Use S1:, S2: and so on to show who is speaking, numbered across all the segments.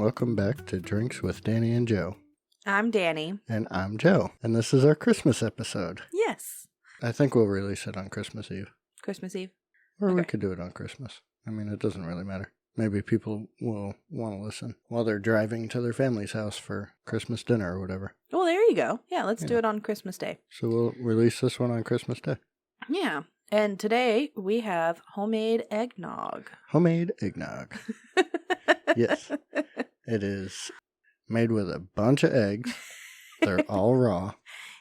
S1: Welcome back to Drinks with Danny and Joe.
S2: I'm Dani.
S1: And I'm Joe. And this is our Christmas episode.
S2: Yes.
S1: I think we'll release it on Christmas Eve.
S2: Christmas Eve?
S1: Or we could do it on Christmas. I mean, it doesn't really matter. Maybe people will want to listen while they're driving to their family's house for Christmas dinner or whatever.
S2: Well, there you go. Yeah, let's do it on Christmas Day.
S1: So we'll release this one on Christmas Day.
S2: Yeah. And today we have homemade eggnog.
S1: Homemade eggnog. Yes. It is made with a bunch of eggs. They're all raw.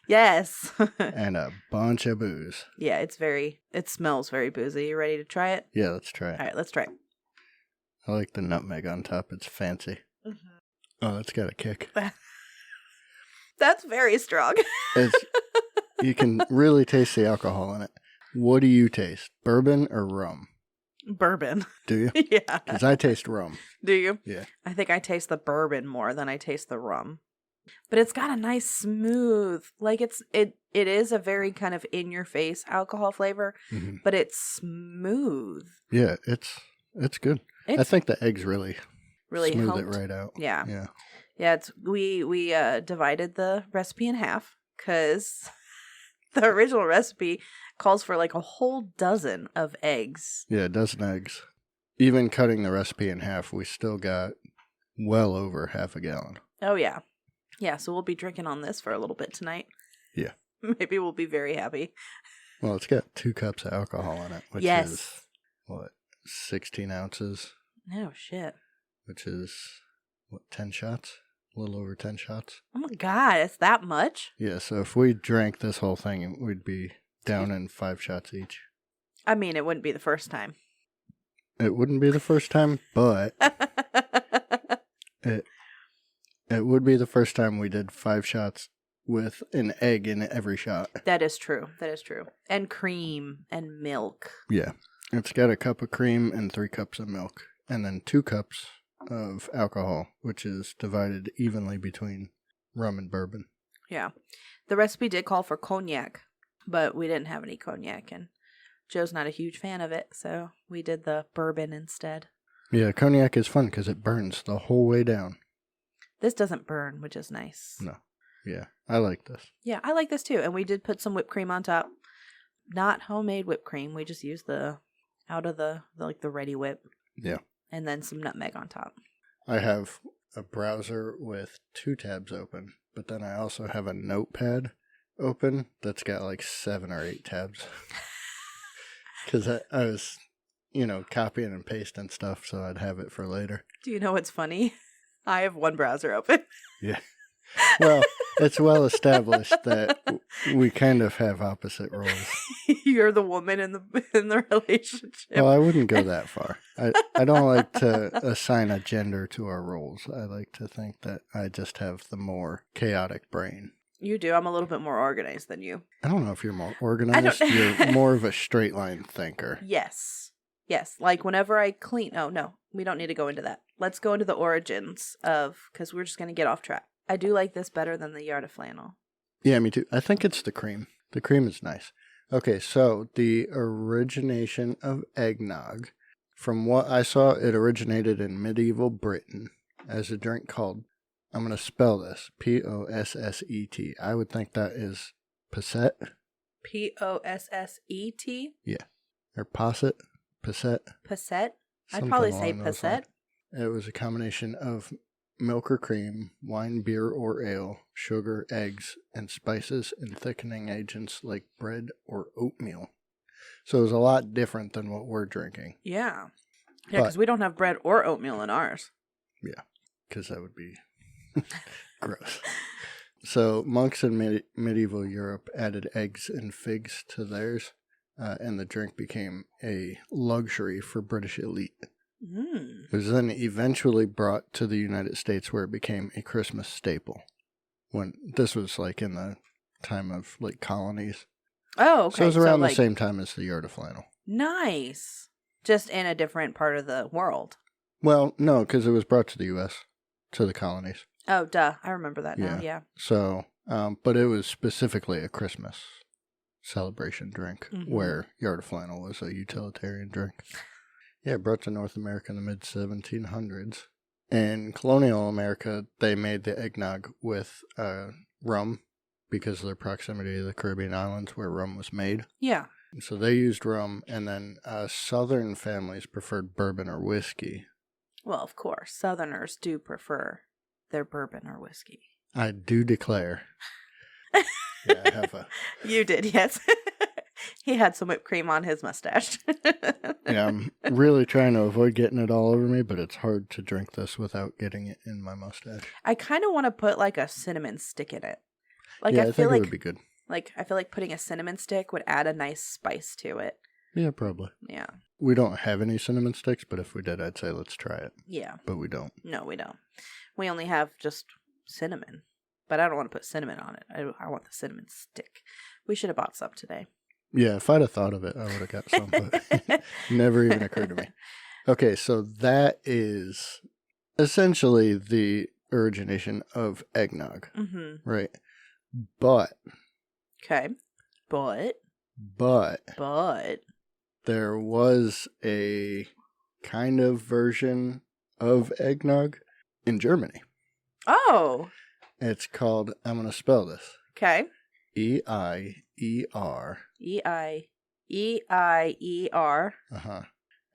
S2: Yes.
S1: And a bunch of booze.
S2: Yeah, it smells very boozy. You ready to try it?
S1: Yeah, let's try it.
S2: All right, let's try it.
S1: I like the nutmeg on top. It's fancy. Mm-hmm. Oh, that's got a kick.
S2: That's very strong.
S1: You can really taste the alcohol in it. What do you taste? Bourbon or rum?
S2: Bourbon. Do
S1: you?
S2: Yeah.
S1: Because I taste rum.
S2: Do you?
S1: Yeah.
S2: I think I taste the bourbon more than I taste the rum. But it's got a nice smooth, like it is a very kind of in-your-face alcohol flavor, but it's smooth.
S1: Yeah, it's good. I think the eggs really smooth
S2: helped.
S1: It right out.
S2: Yeah.
S1: Yeah.
S2: Yeah, we divided the recipe in half because the original recipe calls for like a whole dozen of eggs.
S1: Yeah, a dozen eggs. Even cutting the recipe in half, we still got well over half a gallon.
S2: Oh, yeah. Yeah, so we'll be drinking on this for a little bit tonight.
S1: Yeah.
S2: Maybe we'll be very happy.
S1: Well, it's got 2 cups of alcohol in it, which is, 16 ounces?
S2: Oh, shit.
S1: Which is, 10 shots? A little over 10 shots.
S2: Oh, my God, it's that much?
S1: Yeah, so if we drank this whole thing, we'd be down in 5 shots each.
S2: I mean, it wouldn't be the first time.
S1: It wouldn't be the first time, but it would be the first time we did 5 shots with an egg in every shot.
S2: That is true. And cream and milk.
S1: Yeah. It's got a cup of cream and 3 cups of milk. And then 2 cups of alcohol, which is divided evenly between rum and bourbon.
S2: Yeah. The recipe did call for cognac, but we didn't have any cognac, and Joe's not a huge fan of it, so we did the bourbon instead.
S1: Yeah, cognac is fun because it burns the whole way down.
S2: This doesn't burn, which is nice.
S1: No. Yeah, I like this.
S2: Yeah, I like this too. And we did put some whipped cream on top. Not homemade whipped cream. We just used the ready whip.
S1: Yeah.
S2: And then some nutmeg on top.
S1: I have a browser with 2 tabs open, but then I also have a notepad open that's got like 7 or 8 tabs. Because I was, copying and pasting stuff so I'd have it for later.
S2: Do you know what's funny? I have one browser open.
S1: Yeah. Well, it's well established that we kind of have opposite roles.
S2: You're the woman in the relationship.
S1: Well, I wouldn't go that far. I don't like to assign a gender to our roles. I like to think that I just have the more chaotic brain.
S2: You do. I'm a little bit more organized than you.
S1: I don't know if you're more organized. You're more of a straight line thinker.
S2: Yes. Like whenever I clean. Oh, no. We don't need to go into that. Let's go into the origins because we're just going to get off track. I do like this better than the yard of flannel.
S1: Yeah, me too. I think it's the cream. The cream is nice. Okay, so the origination of eggnog. From what I saw, it originated in medieval Britain as a drink called, I'm going to spell this, Posset. I would think that is posset.
S2: Posset?
S1: Yeah. Or posset. Posset.
S2: Posset? I'd probably say posset.
S1: It was a combination of milk or cream, wine, beer, or ale, sugar, eggs, and spices and thickening agents like bread or oatmeal. So it was a lot different than what we're drinking.
S2: Yeah. Yeah, because we don't have bread or oatmeal in ours.
S1: Yeah, because that would be gross. So monks in medieval Europe added eggs and figs to theirs, and the drink became a luxury for British elite. It was then eventually brought to the United States where it became a Christmas staple. When this was like in the time of like colonies.
S2: Oh, okay.
S1: So it was around the same time as the yard of flannel.
S2: Nice. Just in a different part of the world.
S1: Well, no, because it was brought to the U.S., to the colonies.
S2: Oh, duh. I remember that now, yeah.
S1: So, but it was specifically a Christmas celebration drink, where yard of flannel was a utilitarian drink. Yeah, brought to North America in the mid-1700s. In colonial America, they made the eggnog with rum because of their proximity to the Caribbean islands where rum was made.
S2: Yeah.
S1: So they used rum, and then southern families preferred bourbon or whiskey.
S2: Well, of course, Southerners do prefer their bourbon or whiskey.
S1: I do declare. Yeah, I have a...
S2: You did, yes. He had some whipped cream on his mustache.
S1: Yeah, I'm really trying to avoid getting it all over me, but it's hard to drink this without getting it in my mustache.
S2: I kind of want to put like a cinnamon stick in it. Like
S1: yeah,
S2: I feel
S1: think
S2: like
S1: it would be good.
S2: Like I feel like putting a cinnamon stick would add a nice spice to it.
S1: Yeah, probably.
S2: Yeah.
S1: We don't have any cinnamon sticks, but if we did, I'd say let's try it.
S2: Yeah.
S1: But we don't.
S2: No, we don't. We only have just cinnamon. But I don't want to put cinnamon on it. I want the cinnamon stick. We should have bought some today.
S1: Yeah, if I'd have thought of it, I would have got some, but never even occurred to me. Okay, so that is essentially the origination of eggnog, right? But.
S2: Okay. But.
S1: There was a kind of version of eggnog in Germany.
S2: Oh.
S1: It's called, I'm going to spell this.
S2: Okay.
S1: E-I-E-R.
S2: E-I-E-I-E-R.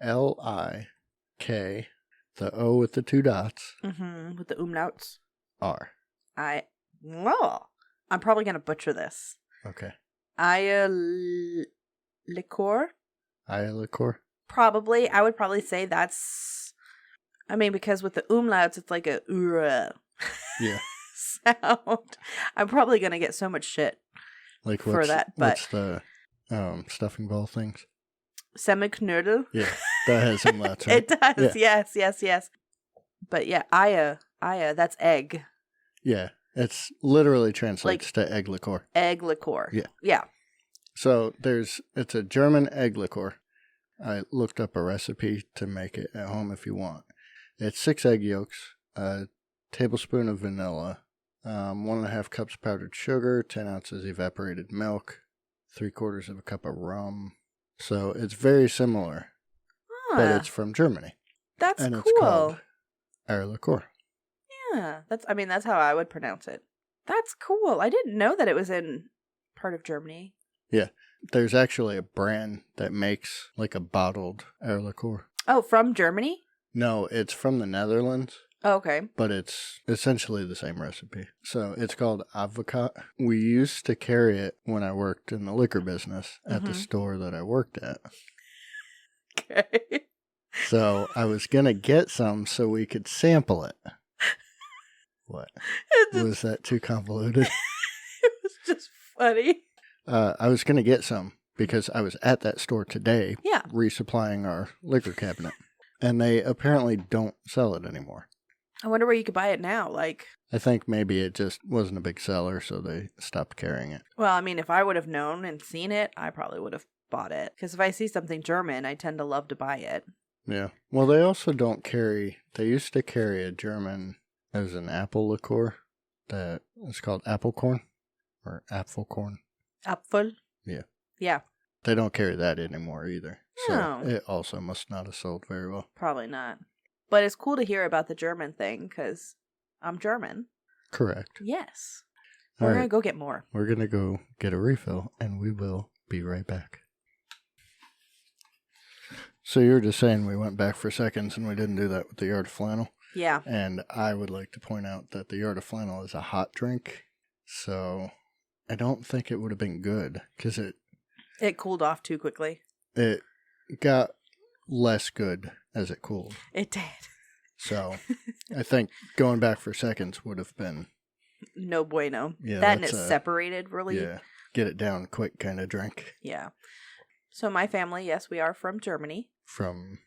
S1: L-I-K. The O with the two dots.
S2: With the umlauts.
S1: R.
S2: I'm probably going to butcher this.
S1: Okay.
S2: Liqueur?
S1: Liqueur?
S2: Probably. I would probably say that's... I mean, because with the umlauts, it's like a
S1: yeah.
S2: sound. I'm probably going to get so much shit for that. But
S1: what's the stuffing ball things?
S2: Semiknödel?
S1: Yeah, that has umlauts, right?
S2: It does,
S1: yeah.
S2: yes. But yeah, Aya, that's egg.
S1: Yeah, it's literally translates to egg liqueur.
S2: Egg liqueur.
S1: Yeah. So it's a German egg liqueur. I looked up a recipe to make it at home if you want. It's 6 egg yolks, a tablespoon of vanilla, 1.5 cups powdered sugar, 10 ounces evaporated milk, 3/4 of a cup of rum. So it's very similar, but it's from Germany.
S2: That's
S1: and
S2: cool.
S1: It's called our liqueur.
S2: Yeah, that's how I would pronounce it. That's cool. I didn't know that it was in part of Germany.
S1: Yeah, there's actually a brand that makes like a bottled our liqueur.
S2: Oh, from Germany?
S1: No, it's from the Netherlands.
S2: Oh, okay.
S1: But it's essentially the same recipe. So it's called Advocaat. We used to carry it when I worked in the liquor business at the store that I worked at.
S2: Okay.
S1: So I was going to get some so we could sample it. What? Was that too convoluted?
S2: It was just funny.
S1: I was going to get some because I was at that store today resupplying our liquor cabinet. And they apparently don't sell it anymore.
S2: I wonder where you could buy it now. Like,
S1: I think maybe it just wasn't a big seller, so they stopped carrying it.
S2: Well, I mean, if I would have known and seen it, I probably would have bought it. Because if I see something German, I tend to love to buy it.
S1: Yeah. Well, they also don't carry... They used to carry a German... It was an apple liqueur that is called apple corn or apfelkorn.
S2: Apfel?
S1: Yeah.
S2: Yeah.
S1: They don't carry that anymore either.
S2: No.
S1: So it also must not have sold very well.
S2: Probably not. But it's cool to hear about the German thing because I'm German.
S1: Correct.
S2: Yes. We're going to go get more.
S1: We're going to go get a refill and we will be right back. So you were just saying we went back for seconds and we didn't do that with the Yard of Flannel.
S2: Yeah.
S1: And I would like to point out that the Yard of Flannel is a hot drink. So I don't think it would have been good because
S2: it cooled off too quickly.
S1: It got less good as it cooled.
S2: It did.
S1: So I think going back for seconds would have been...
S2: No bueno.
S1: Yeah,
S2: that and it's separated really.
S1: Yeah. Get it down quick kind of drink.
S2: Yeah. So my family, yes, we are from Germany.
S1: From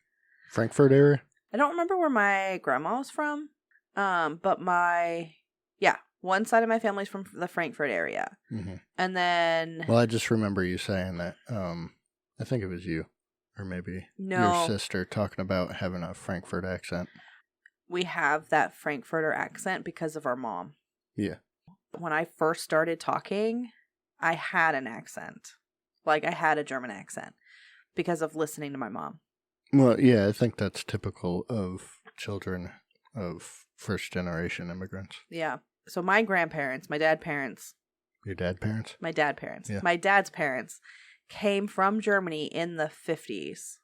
S1: Frankfurt area?
S2: I don't remember where my grandma was from. But one side of my family's from the Frankfurt area. Mm-hmm. And then...
S1: Well, I just remember you saying that, I think it was you, or maybe your sister talking about having a Frankfurt accent.
S2: We have that Frankfurter accent because of our mom.
S1: Yeah.
S2: When I first started talking, I had an accent. Like, I had a German accent because of listening to my mom.
S1: Well, yeah, I think that's typical of children of first-generation immigrants.
S2: Yeah. So my grandparents, my dad's parents.
S1: Your dad's parents?
S2: My dad's parents.
S1: Yeah.
S2: My dad's parents came from Germany in the 50s.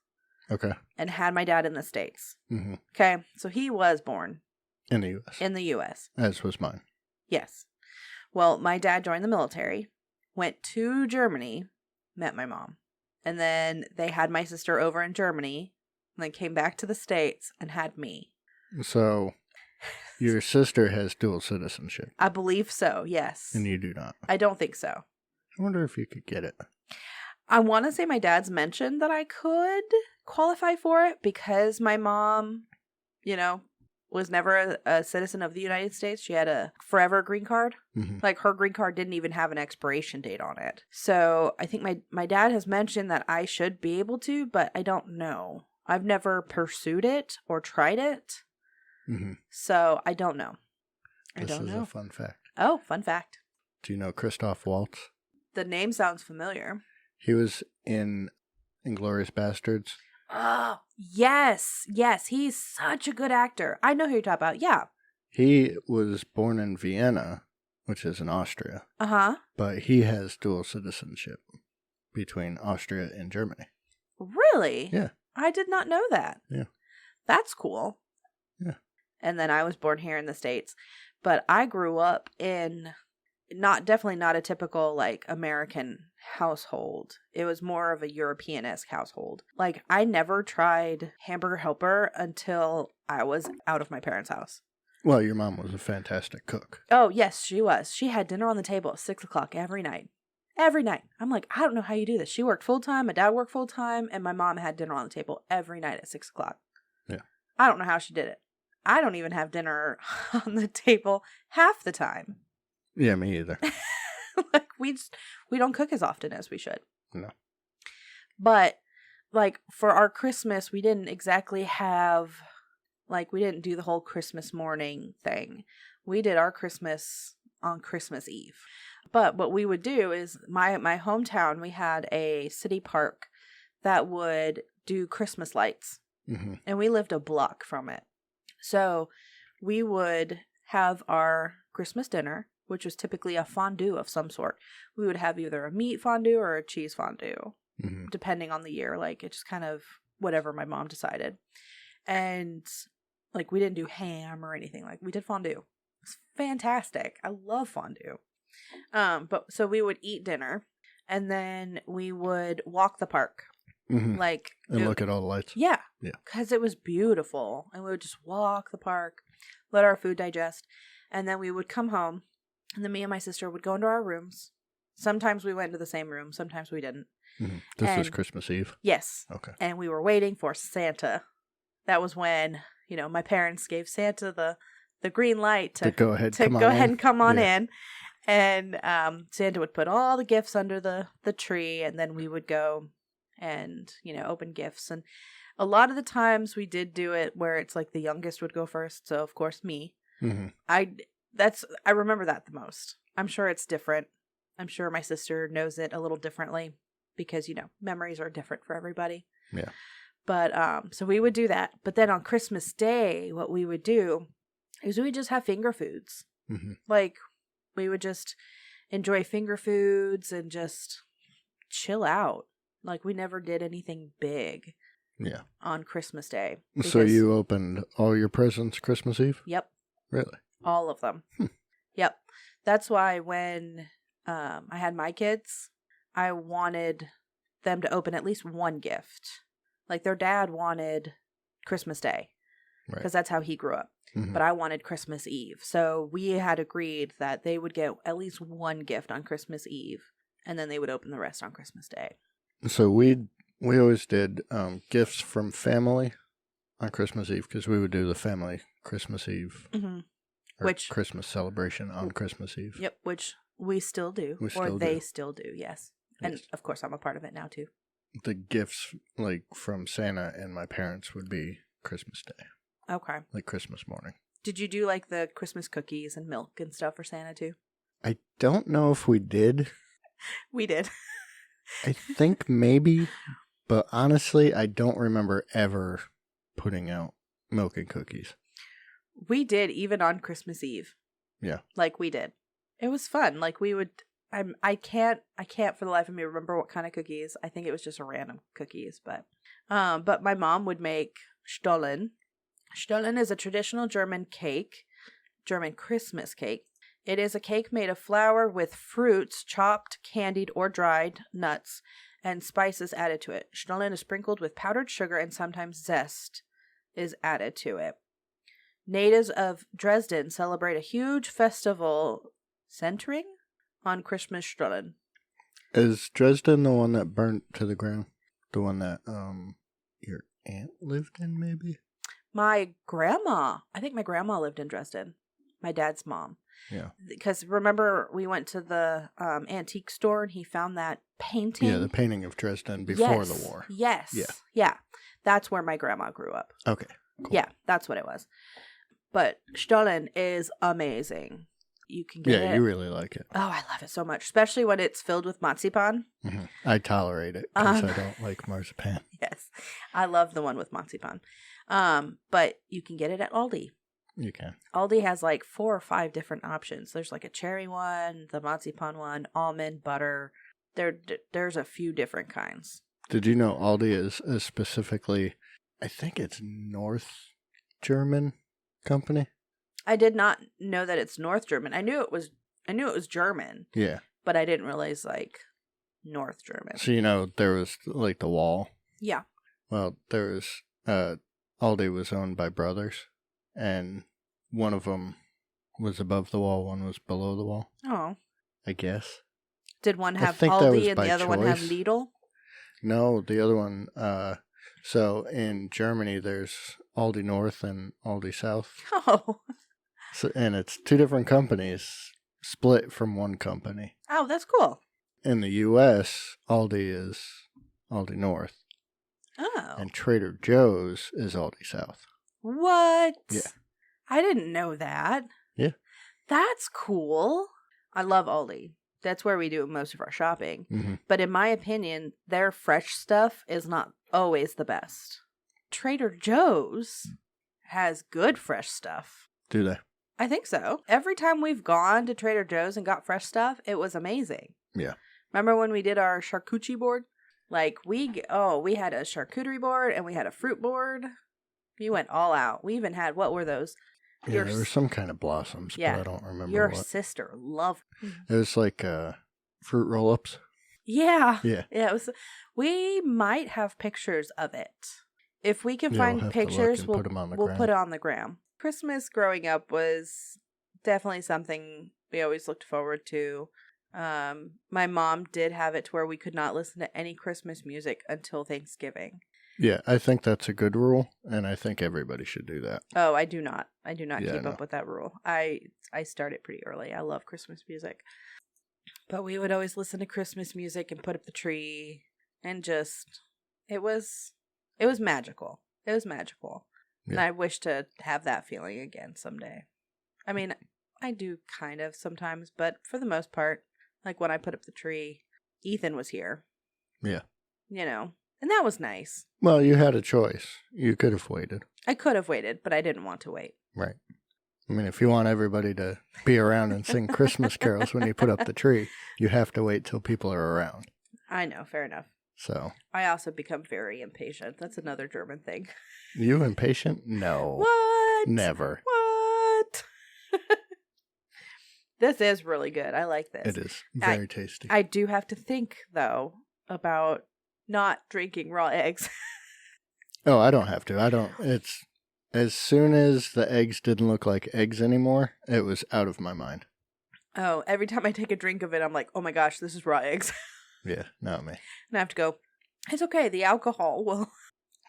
S1: Okay.
S2: And had my dad in the States.
S1: Mm-hmm.
S2: Okay. So he was born.
S1: In the U.S.
S2: In the U.S.
S1: As was mine.
S2: Yes. Well, my dad joined the military, went to Germany, met my mom. And then they had my sister over in Germany, and then came back to the States and had me.
S1: So, your sister has dual citizenship.
S2: I believe so, yes.
S1: And you do not.
S2: I don't think so.
S1: I wonder if you could get it.
S2: I want to say my dad's mentioned that I could qualify for it because my mom, was never a citizen of the United States. She had a forever green card.
S1: Mm-hmm.
S2: Like, her green card didn't even have an expiration date on it. So I think my dad has mentioned that I should be able to, but I don't know. I've never pursued it or tried it.
S1: Mm-hmm.
S2: So I don't know.
S1: This is a fun fact.
S2: Oh, fun fact.
S1: Do you know Christoph Waltz?
S2: The name sounds familiar.
S1: He was in Inglourious Bastards.
S2: Oh, yes. Yes, he's such a good actor. I know who you're talking about. Yeah.
S1: He was born in Vienna, which is in Austria.
S2: Uh-huh.
S1: But he has dual citizenship between Austria and Germany.
S2: Really?
S1: Yeah.
S2: I did not know that.
S1: Yeah.
S2: That's cool.
S1: Yeah.
S2: And then I was born here in the States. But I grew up in definitely not a typical like American household. It was more of a European-esque household. Like, I never tried Hamburger Helper until I was out of my parents' house.
S1: Well, your mom was a fantastic cook.
S2: Oh, yes, she was. She had dinner on the table at 6 o'clock every night. Every night. I'm like, I don't know how you do this. She worked full-time, my dad worked full-time, and my mom had dinner on the table every night at 6 o'clock.
S1: Yeah.
S2: I don't know how she did it. I don't even have dinner on the table half the time.
S1: Yeah, me either.
S2: Like, we don't cook as often as we should.
S1: No.
S2: But, like, for our Christmas, we didn't exactly have, like, we didn't do the whole Christmas morning thing. We did our Christmas on Christmas Eve. But what we would do is, my hometown, we had a city park that would do Christmas lights.
S1: Mm-hmm.
S2: And we lived a block from it. So we would have our Christmas dinner, which was typically a fondue of some sort. We would have either a meat fondue or a cheese fondue,
S1: mm-hmm.
S2: depending on the year. Like, it's just kind of whatever my mom decided. And, like, we didn't do ham or anything. Like, we did fondue. It's fantastic. I love fondue. But so we would eat dinner, and then we would walk the park.
S1: Mm-hmm.
S2: Like,
S1: and look at all the lights.
S2: Yeah.
S1: Yeah.
S2: Because it was beautiful. And we would just walk the park, let our food digest. And then we would come home. And then me and my sister would go into our rooms. Sometimes we went into the same room. Sometimes we didn't.
S1: Mm-hmm. This was Christmas Eve?
S2: Yes.
S1: Okay. And
S2: we were waiting for Santa. That was when, my parents gave Santa the green light to
S1: go ahead,
S2: and come on in. And Santa would put all the gifts under the tree. And then we would go and, open gifts. And a lot of the times we did do it where it's like the youngest would go first. So, of course, me.
S1: Mm-hmm.
S2: I remember that the most. I'm sure it's different. I'm sure my sister knows it a little differently because, memories are different for everybody.
S1: Yeah.
S2: But, so we would do that. But then on Christmas Day, what we would do is we would just have finger foods.
S1: Mm-hmm.
S2: Like, we would just enjoy finger foods and just chill out. Like, we never did anything big.
S1: Yeah.
S2: On Christmas Day.
S1: So you opened all your presents Christmas Eve?
S2: Yep.
S1: Really?
S2: All of them. Yep. That's why when I had my kids, I wanted them to open at least one gift. Like, their dad wanted Christmas Day. Because that's how he grew up. Mm-hmm. But I wanted Christmas Eve. So we had agreed that they would get at least one gift on Christmas Eve. And then they would open the rest on Christmas Day.
S1: So we always did gifts from family on Christmas Eve because we would do the family Christmas Eve. Mm-hmm. Which Christmas celebration on Christmas Eve.
S2: Yep, which we still do. They still do, yes. And of course I'm a part of it now too.
S1: The gifts like from Santa and my parents would be Christmas Day.
S2: Okay.
S1: Like Christmas morning.
S2: Did you do like the Christmas cookies and milk and stuff for Santa too?
S1: I don't know if we did.
S2: We did.
S1: I think maybe, but honestly, I don't remember ever putting out milk and cookies.
S2: We did, even on Christmas Eve.
S1: Yeah.
S2: Like, we did. It was fun. Like, we would... I can't for the life of me remember what kind of cookies. I think it was just random cookies, but my mom would make Stollen. Stollen is a traditional German Christmas cake. It is a cake made of flour with fruits, chopped, candied, or dried nuts, and spices added to it. Stollen is sprinkled with powdered sugar, and sometimes zest is added to it. Natives of Dresden celebrate a huge festival centering on Christmas Stollen.
S1: Is Dresden the one that burnt to the ground? The one that your aunt lived in, maybe?
S2: I think my grandma lived in Dresden. My dad's mom.
S1: Yeah.
S2: Because remember, we went to the antique store and he found that painting?
S1: Yeah, the painting of Dresden before the war.
S2: Yes. Yeah. That's where my grandma grew up.
S1: Okay. Cool.
S2: Yeah, that's what it was. But Stollen is amazing. You can get it.
S1: Yeah, you really like it.
S2: Oh, I love it so much, especially when it's filled with marzipan.
S1: Mm-hmm. I tolerate it because I don't like marzipan.
S2: Yes, I love the one with marzipan. But you can get it at Aldi.
S1: You can.
S2: Aldi has like 4 or 5 different options. There's like a cherry one, the marzipan one, almond, butter. There's a few different kinds.
S1: Did you know Aldi is specifically, I think it's North German company?
S2: I did not know that it's North German. I knew it was German.
S1: Yeah.
S2: But I didn't realize like North German.
S1: So there was like the wall.
S2: Yeah.
S1: Well, there was Aldi was owned by brothers, and one of them was above the wall, one was below the wall.
S2: Oh.
S1: I guess.
S2: Did one have Aldi and the other one have Lidl?
S1: No, the other one. So in Germany, there's Aldi North and Aldi South.
S2: Oh.
S1: So, and it's 2 different companies split from one company.
S2: Oh, that's cool.
S1: In the U.S., Aldi is Aldi North.
S2: Oh.
S1: And Trader Joe's is Aldi South.
S2: What?
S1: Yeah.
S2: I didn't know that.
S1: Yeah.
S2: That's cool. I love Aldi. That's where we do most of our shopping.
S1: Mm-hmm.
S2: But in my opinion, their fresh stuff is not always the best. Trader Joe's has good fresh stuff.
S1: Do they?
S2: I think so. Every time we've gone to Trader Joe's and got fresh stuff, it was amazing.
S1: Yeah.
S2: Remember when we did our charcuterie board? Like, we had a charcuterie board and we had a fruit board. We went all out. We even had, what were those?
S1: Yeah, there were some kind of blossoms, but I don't remember
S2: Your
S1: what.
S2: sister loved
S1: It was like fruit roll-ups.
S2: Yeah.
S1: Yeah.
S2: Yeah, it was. We might have pictures of it. If we can find pictures, we'll put it on the gram. Christmas growing up was definitely something we always looked forward to. My mom did have it to where we could not listen to any Christmas music until Thanksgiving.
S1: Yeah, I think that's a good rule, and I think everybody should do that.
S2: Oh, I do not. I do not keep up with that rule. I started pretty early. I love Christmas music. But we would always listen to Christmas music and put up the tree, and just it was magical. It was magical. Yeah. And I wish to have that feeling again someday. I mean, I do kind of sometimes, but for the most part, like when I put up the tree, Ethan was here.
S1: Yeah.
S2: And that was nice.
S1: Well, you had a choice. You could have waited.
S2: I could have waited, but I didn't want to wait.
S1: Right. I mean, if you want everybody to be around and sing Christmas carols when you put up the tree, you have to wait till people are around.
S2: I know, fair enough.
S1: So. I
S2: also become very impatient. That's another German thing.
S1: You impatient? No.
S2: What?
S1: Never.
S2: What? This is really good. I like this.
S1: It is very tasty.
S2: I do have to think, though, about not drinking raw eggs.
S1: Oh, I don't have to. It's as soon as the eggs didn't look like eggs anymore, it was out of my mind.
S2: Oh, every time I take a drink of it, I'm like, oh my gosh, this is raw eggs.
S1: Yeah, not me.
S2: And I have to go, it's okay. The alcohol will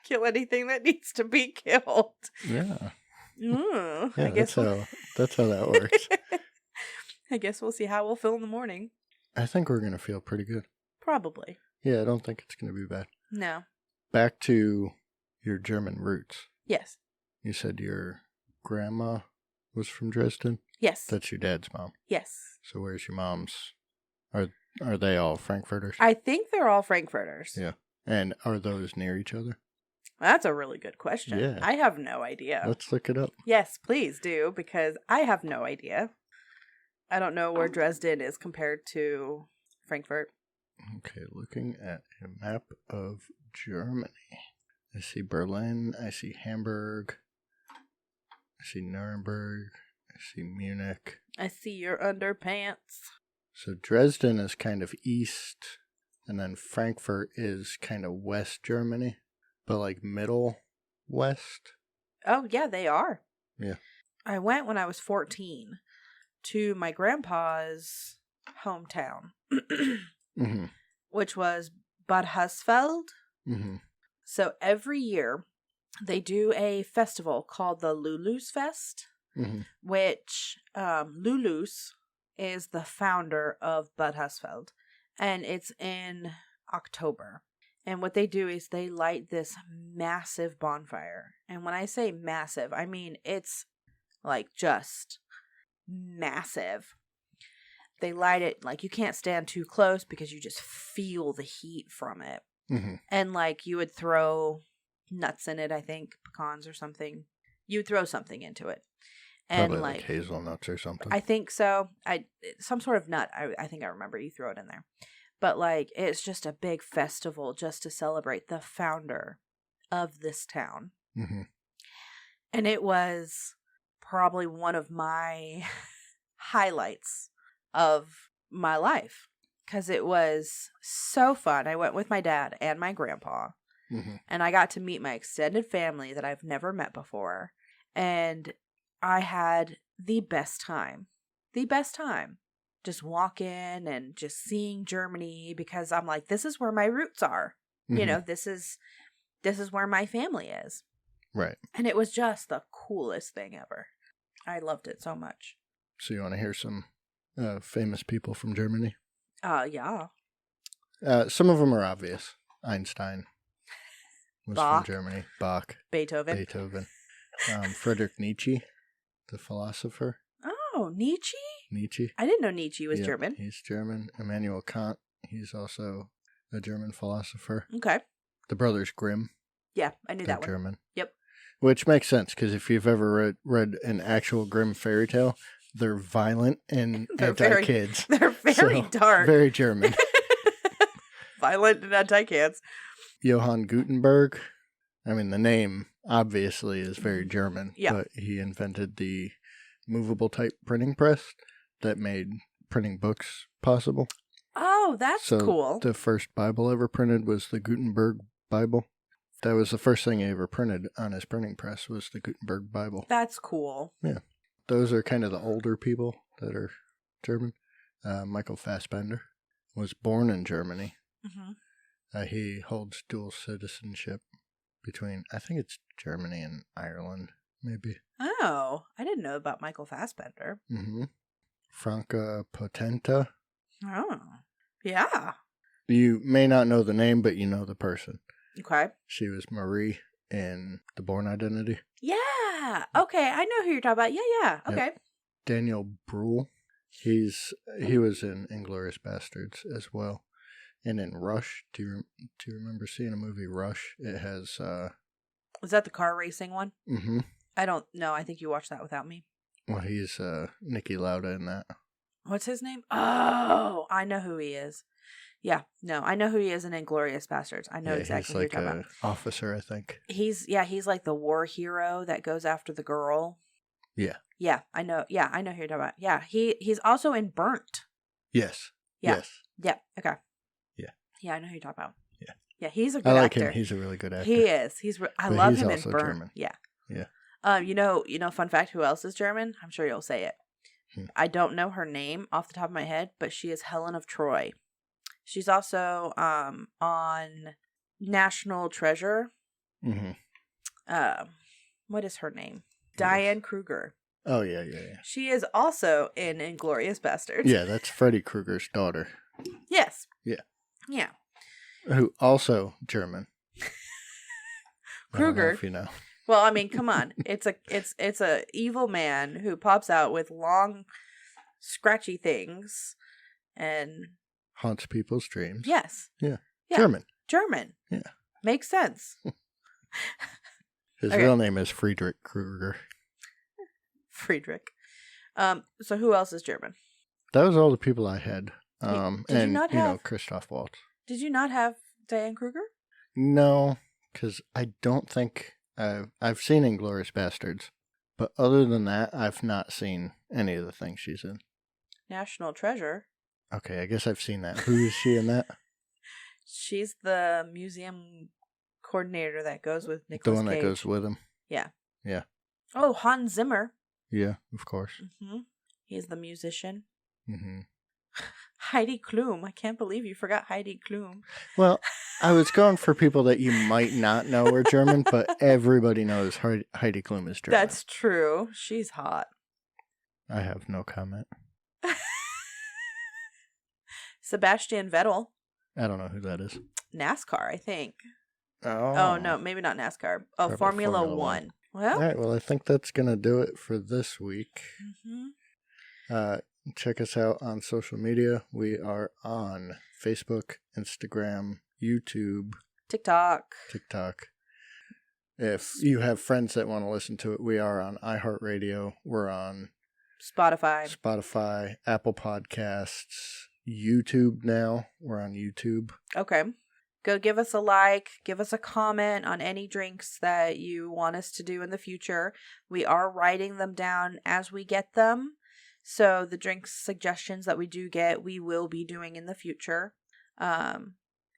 S2: kill anything that needs to be killed.
S1: Yeah.
S2: Yeah,
S1: I guess that's how that works.
S2: I guess we'll see how we'll feel in the morning.
S1: I think we're going to feel pretty good.
S2: Probably.
S1: Yeah, I don't think it's going to be bad.
S2: No.
S1: Back to your German roots.
S2: Yes.
S1: You said your grandma was from Dresden?
S2: Yes.
S1: That's your dad's mom?
S2: Yes.
S1: So where's your mom's? Are they all Frankfurters?
S2: I think they're all Frankfurters.
S1: Yeah. And are those near each other?
S2: That's a really good question.
S1: Yeah.
S2: I have no idea.
S1: Let's look it up.
S2: Yes, please do, because I have no idea. I don't know where Dresden is compared to Frankfurt.
S1: Okay, looking at a map of Germany. I see Berlin, I see Hamburg, I see Nuremberg, I see Munich.
S2: I see your underpants.
S1: So Dresden is kind of east, and then Frankfurt is kind of west Germany, but like middle west.
S2: Oh, yeah, they are.
S1: Yeah.
S2: I went when I was 14 to my grandpa's hometown,
S1: Mm-hmm.
S2: which was Bad Hersfeld.
S1: Mm-hmm.
S2: So every year they do a festival called the Lulu's Fest,
S1: Mm-hmm.
S2: which Lulu's is the founder of Bad Hersfeld, and it's in October. And what they do is they light this massive bonfire. And when I say massive, I mean it's like just massive. They light it like you can't stand too close because you just feel the heat from it.
S1: Mm-hmm.
S2: And like you would throw nuts in it, I think, pecans or something. You would throw something into it. And
S1: Probably like hazelnuts or something.
S2: I think so. Some sort of nut. I think I remember you throw it in there. But like it's just a big festival just to celebrate the founder of this town.
S1: Mm-hmm.
S2: And it was probably one of my highlights of my life because it was so fun. I went with my dad and my grandpa,
S1: Mm-hmm.
S2: and I got to meet my extended family that I've never met before. And I had the best time. The best time. Just walking and just seeing Germany because I'm like, this is where my roots are.
S1: Mm-hmm.
S2: You know, this is where my family is.
S1: Right.
S2: And it was just the coolest thing ever. I loved it so much.
S1: So you want to hear some famous people from Germany?
S2: Yeah.
S1: Some of them are obvious. Einstein was
S2: Bach.
S1: from Germany. Bach.
S2: Beethoven.
S1: Friedrich Nietzsche, the philosopher.
S2: Oh, Nietzsche?
S1: Nietzsche.
S2: I didn't know Nietzsche was
S1: Yep,
S2: German.
S1: He's German. Immanuel Kant. He's also a German philosopher.
S2: Okay.
S1: The Brothers Grimm.
S2: Yeah, I knew
S1: They're
S2: that one.
S1: German.
S2: Yep.
S1: Which makes sense because if you've ever read an actual Grimm fairy tale, they're violent and anti-kids.
S2: They're very
S1: So,
S2: dark.
S1: Very German.
S2: Violent and anti-kids.
S1: Johann Gutenberg. I mean, the name obviously is very German,
S2: Yeah.
S1: but he invented the movable type printing press that made printing books possible.
S2: Oh, that's
S1: So
S2: cool.
S1: the first Bible ever printed was the Gutenberg Bible. That was the first thing he ever printed on his printing press was the Gutenberg Bible.
S2: That's cool.
S1: Yeah. Those are kind of the older people that are German. Michael Fassbender was born in Germany.
S2: Mm-hmm.
S1: He holds dual citizenship between, I think it's Germany and Ireland, maybe.
S2: Oh, I didn't know about Michael Fassbender.
S1: Mm-hmm. Franca Potenta.
S2: Oh, yeah.
S1: You may not know the name, but you know the person.
S2: Okay.
S1: She was Marie in The Bourne Identity.
S2: Yeah. Okay, I know who you're talking about. Yeah. Okay.
S1: Yep. Daniel Bruhl. He was in Inglourious Bastards as well. And in Rush, do you remember seeing a movie Rush? It has
S2: Was that the car racing one?
S1: mm-hmm.
S2: I don't know. I think you watched that without me.
S1: Well, he's Nicky Lauda in that.
S2: What's his name? Oh, I know who he is. Yeah, no, I know who he is in Inglourious Bastards. I know exactly who you're talking about.
S1: He's like an officer, I think.
S2: He's like the war hero that goes after the girl.
S1: Yeah.
S2: Yeah, I know. Yeah, I know who you're talking about. Yeah, he's also in Burnt.
S1: Yes.
S2: Yeah.
S1: Yes.
S2: Yeah. Okay.
S1: Yeah.
S2: Yeah, I know who you're talking about.
S1: Yeah.
S2: Yeah, he's a good
S1: I like
S2: actor.
S1: him. He's a really good actor.
S2: He is. I love
S1: he's
S2: him in
S1: also
S2: Burnt.
S1: German.
S2: Yeah.
S1: Yeah.
S2: You know, fun fact, who else is German? I'm sure you'll say it. I don't know her name off the top of my head, but she is Helen of Troy. She's also on National Treasure.
S1: Mm-hmm.
S2: What is her name? Diane Kruger.
S1: Oh, yeah.
S2: She is also in Inglourious Bastards.
S1: Yeah, that's Freddy Krueger's daughter.
S2: Yes.
S1: Yeah.
S2: Yeah.
S1: Who also German. I don't know
S2: Kruger.
S1: if you know.
S2: Well, I mean, come on. It's a evil man who pops out with long, scratchy things, and
S1: Haunts people's dreams.
S2: yes.
S1: Yeah.
S2: Yeah.
S1: German.
S2: German.
S1: Yeah.
S2: Makes sense.
S1: His
S2: Okay.
S1: real name is Friedrich Kruger.
S2: Friedrich. So who else is German?
S1: That was all the people I had.
S2: Did you
S1: And,
S2: not
S1: you know,
S2: have-
S1: Christoph Waltz.
S2: Did you not have Diane Kruger?
S1: No, because I don't think I've seen Inglourious Bastards, but other than that, I've not seen any of the things she's in.
S2: National Treasure.
S1: Okay, I guess I've seen that. Who is she in that?
S2: She's the museum coordinator that goes with Nicolas
S1: The one
S2: Cage.
S1: that goes with him.
S2: Yeah.
S1: Yeah.
S2: Oh, Hans Zimmer.
S1: Yeah, of course.
S2: Mm-hmm. He's the musician.
S1: Hmm.
S2: Heidi Klum. I can't believe you forgot Heidi Klum.
S1: Well, I was going for people that you might not know are German, but everybody knows Heidi Klum is German.
S2: That's true. She's hot.
S1: I have no comment.
S2: Sebastian Vettel.
S1: I don't know who that is.
S2: NASCAR, I think.
S1: Oh,
S2: no, maybe not NASCAR. Oh,
S1: Probably
S2: Formula
S1: Formula
S2: One.
S1: One.
S2: Well,
S1: All right, well, I think that's going to do it for this week.
S2: mm-hmm.
S1: Check us out on social media. We are on Facebook, Instagram, YouTube,
S2: TikTok.
S1: If you have friends that want to listen to it, we are on iHeartRadio. We're on
S2: Spotify.
S1: Apple Podcasts, YouTube now. We're on YouTube.
S2: Okay. Go give us a like, give us a comment on any drinks that you want us to do in the future. We are writing them down as we get them. So the drink suggestions that we do get, we will be doing in the future.
S1: And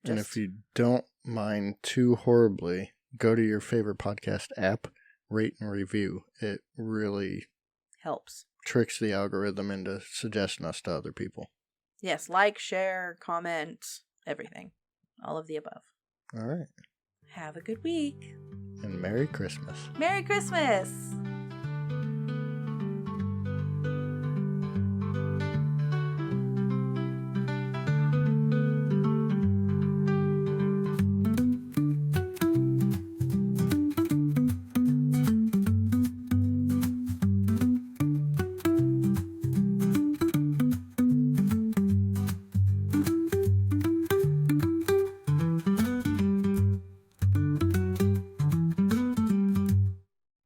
S1: if you don't mind too horribly, go to your favorite podcast app, rate and review. It really
S2: helps.
S1: Tricks the algorithm into suggesting us to other people.
S2: Yes, like, share, comment, everything. All of the above.
S1: All right.
S2: Have a good week.
S1: And Merry Christmas.
S2: Merry Christmas!